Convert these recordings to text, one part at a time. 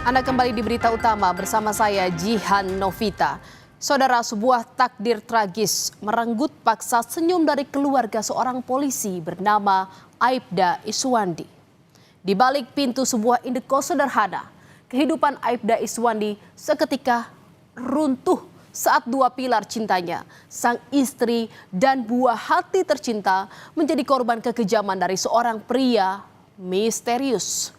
Anda kembali di berita utama bersama saya Jihan Novita. Saudara, sebuah takdir tragis merenggut paksa senyum dari keluarga seorang polisi bernama Aibda Iswandi. Di balik pintu sebuah indekos sederhana, kehidupan Aibda Iswandi seketika runtuh saat dua pilar cintanya, sang istri dan buah hati tercinta, menjadi korban kekejaman dari seorang pria misterius.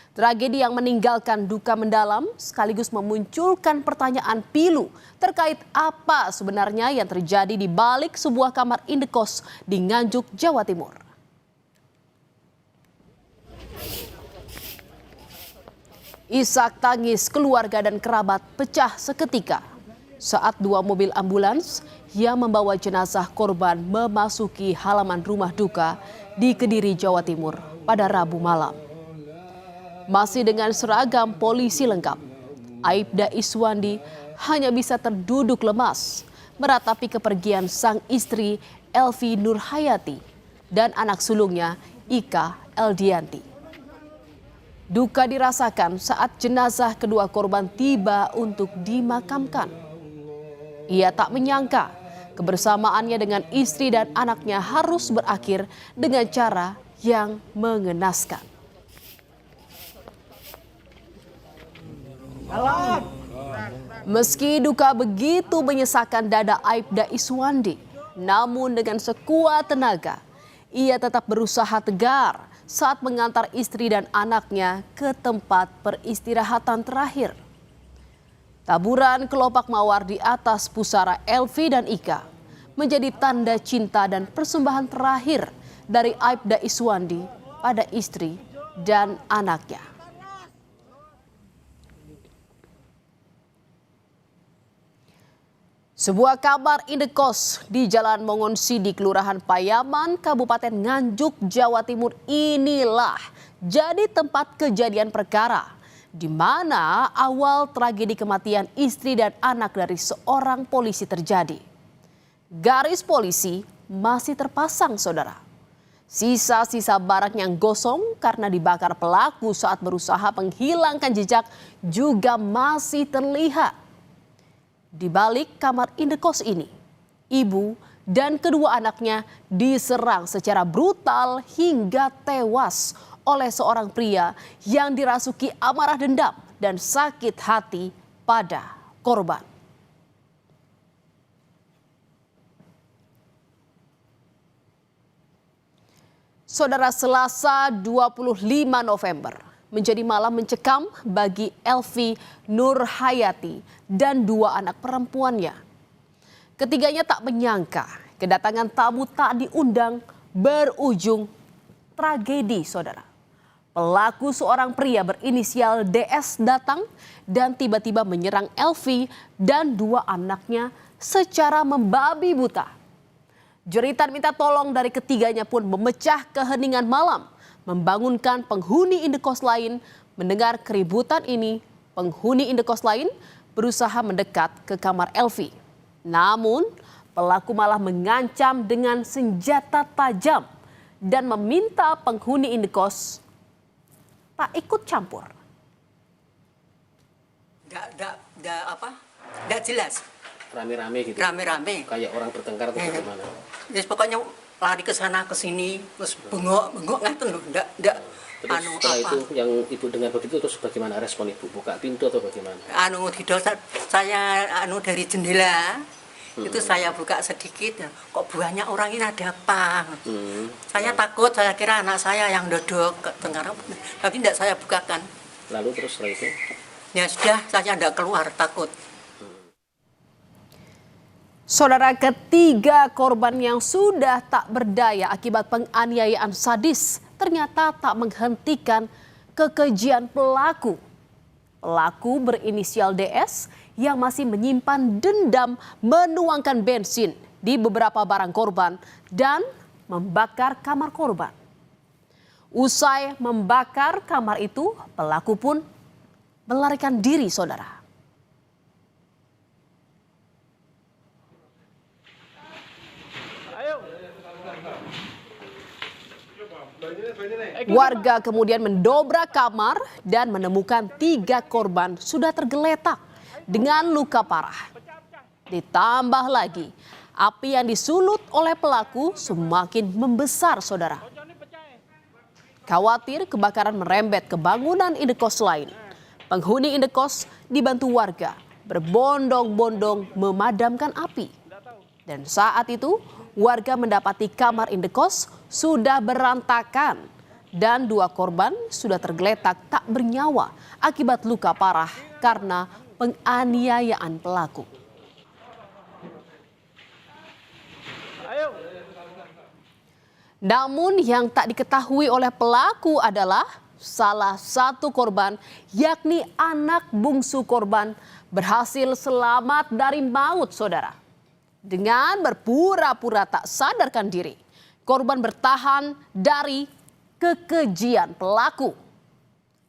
Tragedi yang meninggalkan duka mendalam sekaligus memunculkan pertanyaan pilu terkait apa sebenarnya yang terjadi di balik sebuah kamar indekos di Nganjuk, Jawa Timur. Isak tangis keluarga dan kerabat pecah seketika saat dua mobil ambulans yang membawa jenazah korban memasuki halaman rumah duka di Kediri, Jawa Timur pada Rabu malam. Masih dengan seragam polisi lengkap, Aibda Iswandi hanya bisa terduduk lemas meratapi kepergian sang istri Elvi Nurhayati dan anak sulungnya Ika Eldianti. Duka dirasakan saat jenazah kedua korban tiba untuk dimakamkan. Ia tak menyangka kebersamaannya dengan istri dan anaknya harus berakhir dengan cara yang mengenaskan. Meski duka begitu menyesakan dada Aibda Iswandi, namun dengan sekuat tenaga, ia tetap berusaha tegar saat mengantar istri dan anaknya ke tempat peristirahatan terakhir. Taburan kelopak mawar di atas pusara Elvi dan Ika menjadi tanda cinta dan persembahan terakhir dari Aibda Iswandi pada istri dan anaknya. Sebuah kamar indekos di Jalan Mongonsidi, Kelurahan Payaman, Kabupaten Nganjuk, Jawa Timur inilah jadi tempat kejadian perkara di mana awal tragedi kematian istri dan anak dari seorang polisi terjadi. Garis polisi masih terpasang, saudara. Sisa-sisa barang yang gosong karena dibakar pelaku saat berusaha menghilangkan jejak juga masih terlihat. Di balik kamar indekos ini, ibu dan kedua anaknya diserang secara brutal hingga tewas oleh seorang pria yang dirasuki amarah dendam dan sakit hati pada korban. Saudara, Selasa 25 November menjadi malam mencekam bagi Elvi Nurhayati dan dua anak perempuannya. Ketiganya tak menyangka kedatangan tamu tak diundang berujung tragedi, saudara. Pelaku seorang pria berinisial DS datang dan tiba-tiba menyerang Elvi dan dua anaknya secara membabi buta. Jeritan minta tolong dari ketiganya pun memecah keheningan malam, membangunkan penghuni indekos lain. Mendengar keributan ini, penghuni indekos lain berusaha mendekat ke kamar Elvi. Namun, pelaku malah mengancam dengan senjata tajam dan meminta penghuni indekos tak ikut campur. Nggak jelas. Rame-rame gitu? Rame-rame. Kayak orang bertengkar atau bagaimana? Yes, pokoknya lari ke sana ke sini terus bengok ngaten loh. Nggak terus setelah itu yang ibu dengar begitu terus bagaimana respon ibu? Buka pintu atau bagaimana? Saya dari jendela itu saya buka sedikit, kok banyak orang ini, ada apa? Saya takut, saya kira anak saya yang dodok tengkarap, tapi tidak saya bukakan. Lalu terus setelah itu? Ya sudah, saya tidak keluar, takut. Saudara, ketiga korban yang sudah tak berdaya akibat penganiayaan sadis ternyata tak menghentikan kekejian pelaku. Pelaku berinisial DS yang masih menyimpan dendam menuangkan bensin di beberapa barang korban dan membakar kamar korban. Usai membakar kamar itu, pelaku pun melarikan diri, saudara. Warga kemudian mendobrak kamar dan menemukan 3 korban sudah tergeletak dengan luka parah. Ditambah lagi, api yang disulut oleh pelaku semakin membesar, saudara. Khawatir kebakaran merembet ke bangunan indekos lain, penghuni indekos dibantu warga berbondong-bondong memadamkan api. Dan saat itu, warga mendapati kamar indekos sudah berantakan dan 2 korban sudah tergeletak tak bernyawa akibat luka parah karena penganiayaan pelaku. Namun yang tak diketahui oleh pelaku adalah salah satu korban, yakni anak bungsu korban, berhasil selamat dari maut, saudara. Dengan berpura-pura tak sadarkan diri, korban bertahan dari kekejian pelaku.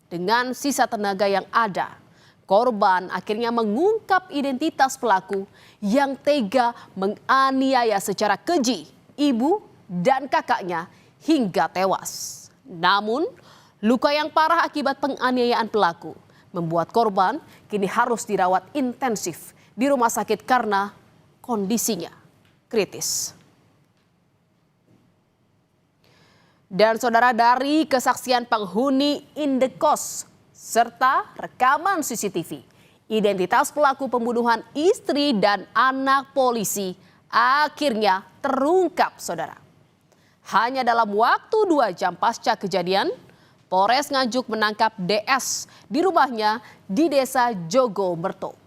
Dengan sisa tenaga yang ada, korban akhirnya mengungkap identitas pelaku yang tega menganiaya secara keji ibu dan kakaknya hingga tewas. Namun, luka yang parah akibat penganiayaan pelaku membuat korban kini harus dirawat intensif di rumah sakit karena kondisinya kritis. Dan saudara, dari kesaksian penghuni indekos serta rekaman CCTV, identitas pelaku pembunuhan istri dan anak polisi akhirnya terungkap, saudara. Hanya dalam waktu 2 jam pasca kejadian, Polres Nganjuk menangkap DS di rumahnya di Desa Jogomerto.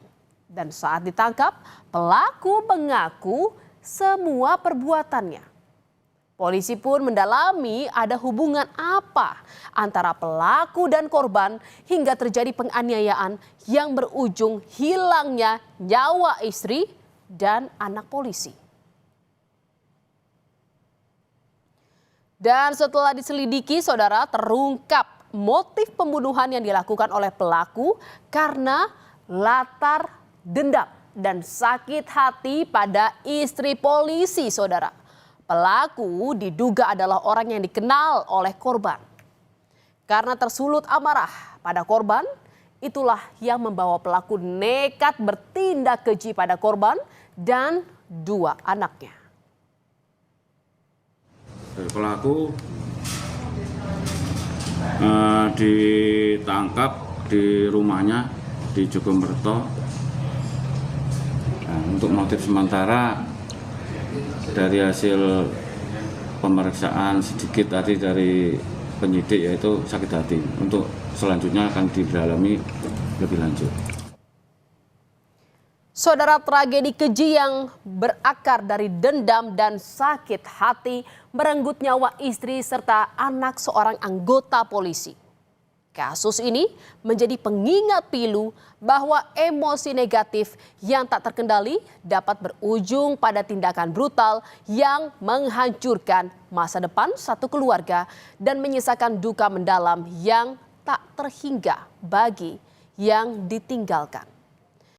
Dan saat ditangkap, pelaku mengaku semua perbuatannya. Polisi pun mendalami ada hubungan apa antara pelaku dan korban hingga terjadi penganiayaan yang berujung hilangnya nyawa istri dan anak polisi. Dan setelah diselidiki, saudara, terungkap motif pembunuhan yang dilakukan oleh pelaku karena latar dendam dan sakit hati pada istri polisi, saudara. Pelaku diduga adalah orang yang dikenal oleh korban. Karena tersulut amarah pada korban, itulah yang membawa pelaku nekat bertindak keji pada korban dan 2 anaknya. Pelaku ditangkap di rumahnya di Jogomerto. Nah, untuk motif sementara dari hasil pemeriksaan sedikit tadi dari penyidik yaitu sakit hati. Untuk selanjutnya akan didalami lebih lanjut. Saudara, tragedi keji yang berakar dari dendam dan sakit hati merenggut nyawa istri serta anak seorang anggota polisi. Kasus ini menjadi pengingat pilu bahwa emosi negatif yang tak terkendali dapat berujung pada tindakan brutal yang menghancurkan masa depan satu keluarga dan menyisakan duka mendalam yang tak terhingga bagi yang ditinggalkan.